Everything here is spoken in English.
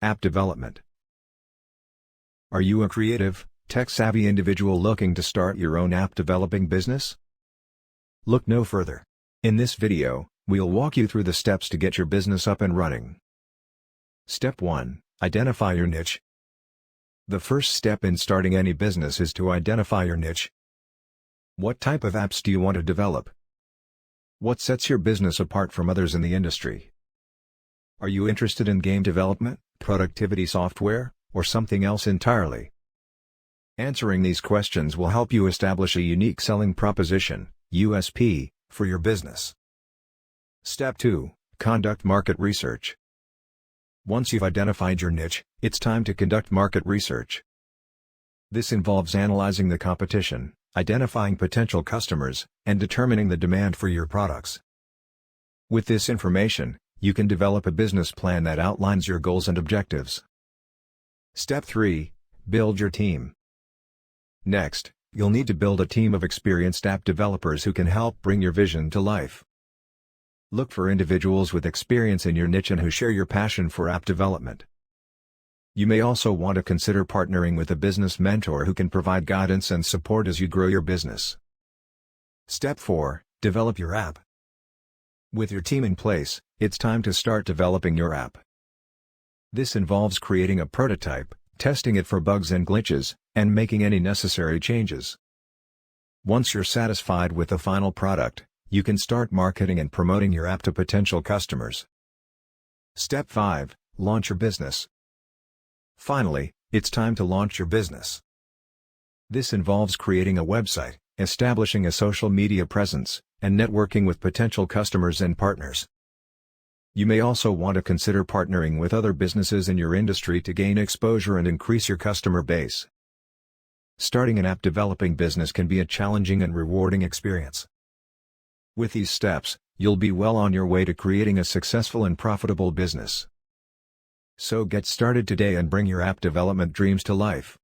App development. Are you a creative, tech-savvy individual looking to start your own app developing business? Look no further. In this video, we'll walk you through the steps to get your business up and running. Step 1. Identify your niche. The first step in starting any business is to identify your niche. What type of apps do you want to develop? What sets your business apart from others in the industry? Are you interested in game development, productivity software, or something else entirely? Answering these questions will help you establish a unique selling proposition, USP, for your business. Step 2. Conduct market research. Once you've identified your niche, it's time to conduct market research. This involves analyzing the competition, identifying potential customers, and determining the demand for your products. With this information, you can develop a business plan that outlines your goals and objectives. Step 3. Build your team. Next, you'll need to build a team of experienced app developers who can help bring your vision to life. Look for individuals with experience in your niche and who share your passion for app development. You may also want to consider partnering with a business mentor who can provide guidance and support as you grow your business. Step 4. Develop your app. With your team in place, it's time to start developing your app. This involves creating a prototype, testing it for bugs and glitches, and making any necessary changes. Once you're satisfied with the final product, you can start marketing and promoting your app to potential customers. Step 5. Launch your business. Finally, it's time to launch your business. This involves creating a website, establishing a social media presence, and networking with potential customers and partners. You may also want to consider partnering with other businesses in your industry to gain exposure and increase your customer base. Starting an app developing business can be a challenging and rewarding experience. With these steps, you'll be well on your way to creating a successful and profitable business. So get started today and bring your app development dreams to life.